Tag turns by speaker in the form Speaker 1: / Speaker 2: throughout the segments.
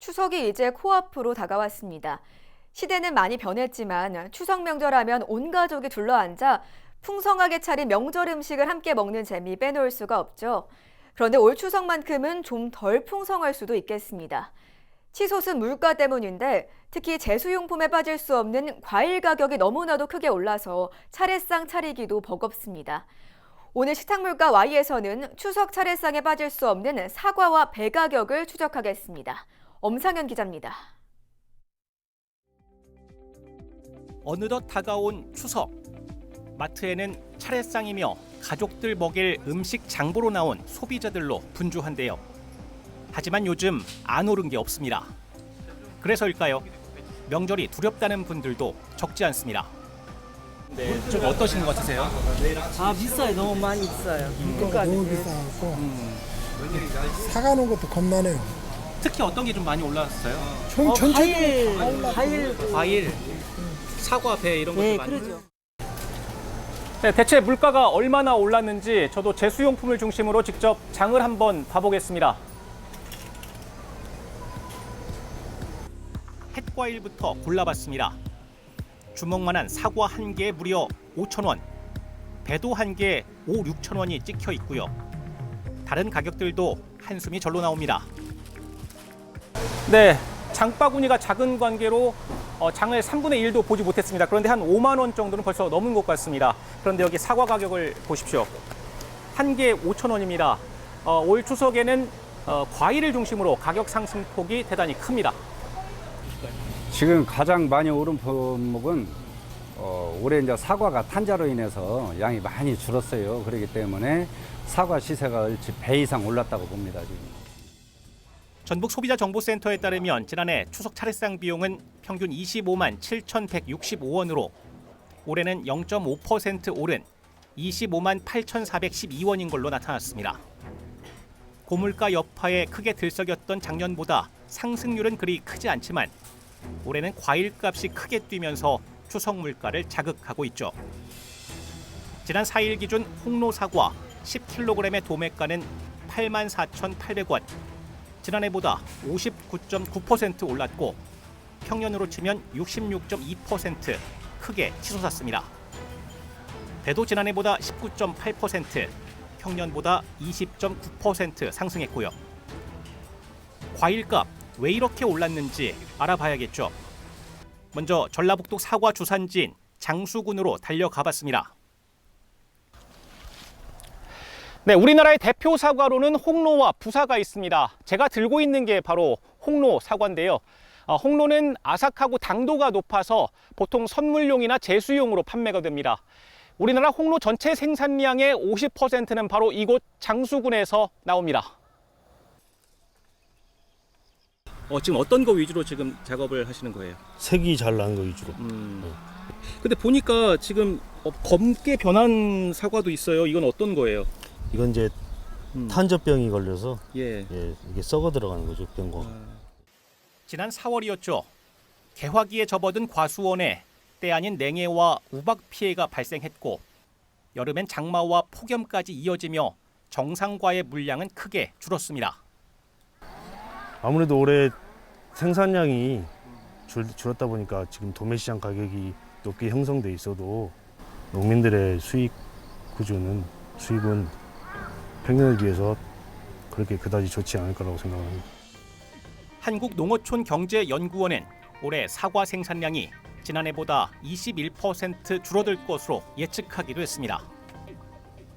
Speaker 1: 추석이 이제 코앞으로 다가왔습니다. 시대는 많이 변했지만 추석 명절하면 온 가족이 둘러앉아 풍성하게 차린 명절 음식을 함께 먹는 재미 빼놓을 수가 없죠. 그런데 올 추석만큼은 좀 덜 풍성할 수도 있겠습니다. 치솟은 물가 때문인데 특히 제수용품에 빠질 수 없는 과일 가격이 너무나도 크게 올라서 차례상 차리기도 버겁습니다. 오늘 식탁물가 Y에서는 추석 차례상에 빠질 수 없는 사과와 배 가격을 추적하겠습니다. 엄상현 기자입니다.
Speaker 2: 어느덧 다가온 추석. 마트에는 차례상이며 가족들 먹일 음식 장보러 나온 소비자들로 분주한데요. 하지만 요즘 안 오른 게 없습니다. 그래서일까요? 명절이 두렵다는 분들도 적지 않습니다. 네, 좀 어떠신 것 같으세요?
Speaker 3: 비싸요. 너무 많이 비싸요. 그러니까
Speaker 4: 너무 비싸갖고 사가는 것도 겁나네요.
Speaker 2: 특히 어떤 게 좀 많이 올랐어요? 과일, 사과, 배 이런 것도 많이.
Speaker 3: 그러죠.
Speaker 2: 네, 대체 물가가 얼마나 올랐는지 저도 제수용품을 중심으로 직접 장을 한번 봐보겠습니다. 햇과일부터 골라봤습니다. 주먹만한 사과 한 개에 무려 5,000원, 배도 한 개에 5,000~6,000원이 찍혀 있고요. 다른 가격들도 한숨이 절로 나옵니다. 네, 장바구니가 작은 관계로 장을 3분의 1도 보지 못했습니다. 그런데 한 5만 원 정도는 벌써 넘은 것 같습니다. 그런데 여기 사과 가격을 보십시오. 한 개에 5,000원입니다. 올 추석에는 과일을 중심으로 가격 상승폭이 대단히 큽니다.
Speaker 5: 지금 가장 많이 오른 품목은 올해 이제 사과가 탄저로 인해서 양이 많이 줄었어요. 그렇기 때문에 사과 시세가 얼추 배 이상 올랐다고 봅니다. 지금.
Speaker 2: 전북소비자정보센터에 따르면 지난해 추석 차례상 비용은 평균 25만 7,165원으로 올해는 0.5% 오른 25만 8,412원인 걸로 나타났습니다. 고물가 여파에 크게 들썩였던 작년보다 상승률은 그리 크지 않지만 올해는 과일값이 크게 뛰면서 추석 물가를 자극하고 있죠. 지난 4일 기준 홍로 사과 10kg의 도매가는 84,800원. 지난해보다 59.9% 올랐고 평년으로 치면 66.2% 크게 치솟았습니다. 배도 지난해보다 19.8%, 평년보다 20.9% 상승했고요. 과일값 왜 이렇게 올랐는지 알아봐야겠죠. 먼저 전라북도 사과 주산지인 장수군으로 달려가봤습니다. 네, 우리나라의 대표 사과로는 홍로와 부사가 있습니다. 제가 들고 있는 게 바로 홍로 사과인데요. 홍로는 아삭하고 당도가 높아서 보통 선물용이나 제수용으로 판매가 됩니다. 우리나라 홍로 전체 생산량의 50%는 바로 이곳 장수군에서 나옵니다. 지금 어떤 거 위주로 지금 작업을 하시는 거예요?
Speaker 6: 색이 잘 난 거 위주로.
Speaker 2: 근데 보니까 지금 검게 변한 사과도 있어요. 이건 어떤 거예요?
Speaker 6: 이건 이제 탄저병이 걸려서
Speaker 2: 예.
Speaker 6: 이게 썩어 들어가는 거죠, 병과.
Speaker 2: 지난 4월이었죠. 개화기에 접어든 과수원에 때 아닌 냉해와 우박 피해가 발생했고 여름엔 장마와 폭염까지 이어지며 정상과의 물량은 크게 줄었습니다.
Speaker 6: 아무래도 올해 생산량이 줄었다 보니까 지금 도매시장 가격이 높게 형성돼 있어도 농민들의 수입은 평년에 비해서 그렇게 그다지 좋지 않을 거라고 생각합니다.
Speaker 2: 한국농어촌경제연구원은 올해 사과 생산량이 지난해보다 21% 줄어들 것으로 예측하기도 했습니다.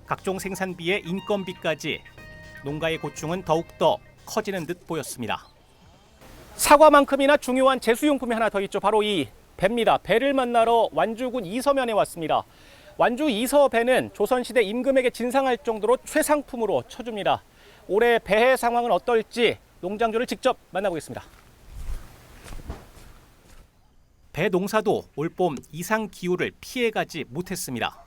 Speaker 2: 각종 생산비에 인건비까지 농가의 고충은 더욱더 커지는 듯 보였습니다. 사과만큼이나 중요한 제수용품이 하나 더 있죠. 바로 이 배입니다. 배를 만나러 완주군 이서면에 왔습니다. 완주 이서배는 조선시대 임금에게 진상할 정도로 최상품으로 쳐줍니다. 올해 배해 상황은 어떨지 농장주를 직접 만나보겠습니다. 배 농사도 올봄 이상 기후를 피해가지 못했습니다.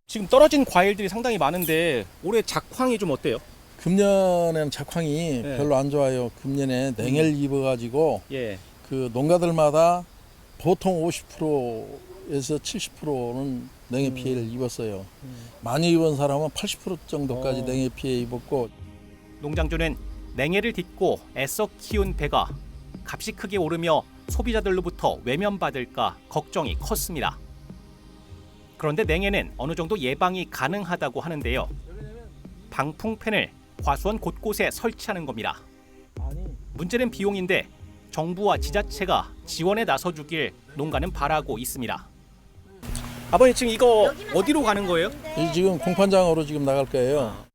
Speaker 2: 지금 떨어진 과일들이 상당히 많은데 올해 작황이 좀 어때요?
Speaker 4: 금년에는 작황이 별로 안 좋아요. 금년에 냉해를 입어가지고 그 농가들마다 보통 50%에서 70%는 냉해 피해를 입었어요. 많이 입은 사람은 80% 정도까지 냉해 피해 입었고.
Speaker 2: 농장주는 냉해를 딛고 애써 키운 배가 값이 크게 오르며 소비자들로부터 외면받을까 걱정이 컸습니다. 그런데 냉해는 어느 정도 예방이 가능하다고 하는데요. 방풍팬을 과수원 곳곳에 설치하는 겁니다. 문제는 비용인데 정부와 지자체가 지원에 나서주길 농가는 바라고 있습니다. 아버님 지금 이거 어디로 가는 거예요?
Speaker 4: 이 지금 공판장으로 지금 나갈 거예요.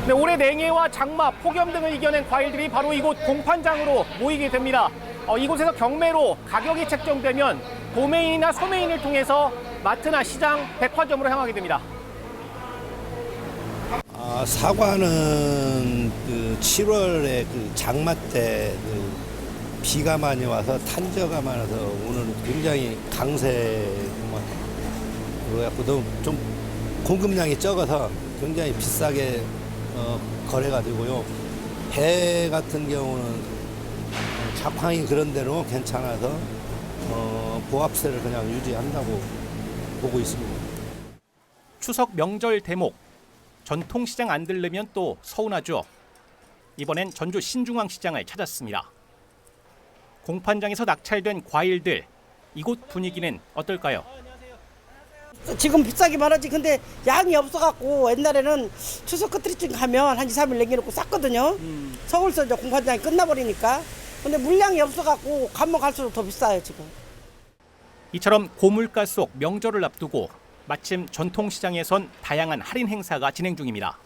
Speaker 2: 네, 올해 냉해와 장마, 폭염 등을 이겨낸 과일들이 바로 이곳 공판장으로 모이게 됩니다. 이곳에서 경매로 가격이 책정되면 도매인이나 소매인을 통해서 마트나 시장, 백화점으로 향하게 됩니다.
Speaker 7: 사과는 그 7월에 그 장마 때 그 비가 많이 와서 탄저가 많아서 오늘은 굉장히 강세만 그래갖고 좀 공급량이 적어서 굉장히 비싸게 거래가 되고요. 배 같은 경우는 작황이 그런 대로 괜찮아서 보합세를 그냥 유지한다고 보고 있습니다.
Speaker 2: 추석 명절 대목, 전통시장 안 들르면 또 서운하죠. 이번엔 전주 신중앙시장을 찾았습니다. 공판장에서 낙찰된 과일들, 이곳 분위기는 어떨까요?
Speaker 3: 지금 비싸기만 하지. 근데 양이 없어갖고 옛날에는 추석 끝쯤 가면 한 2, 3일 남겨놓고 쌌거든요. 서울서 이제 공판장이 끝나버리니까. 근데 물량이 없어갖고 가면 갈수록 더 비싸요 지금.
Speaker 2: 이처럼 고물가 속 명절을 앞두고 마침 전통시장에선 다양한 할인 행사가 진행 중입니다.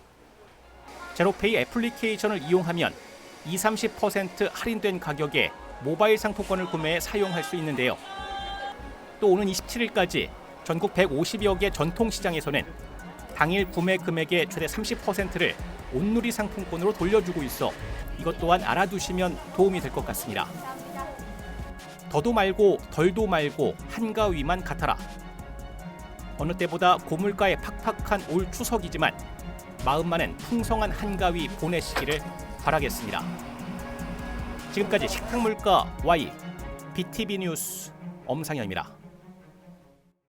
Speaker 2: 제로페이 애플리케이션을 이용하면 20, 30% 할인된 가격에 모바일 상품권을 구매해 사용할 수 있는데요. 또 오는 27일까지 전국 150여 개 전통시장에서는 당일 구매 금액의 최대 30%를 온누리 상품권으로 돌려주고 있어 이것 또한 알아두시면 도움이 될 것 같습니다. 더도 말고 덜도 말고 한가위만 같아라. 어느 때보다 고물가에 팍팍한 올 추석이지만 마음만은 풍성한 한가위 보내시기를 바라겠습니다. 지금까지 식탁물가 Y BTV 뉴스 엄상현입니다.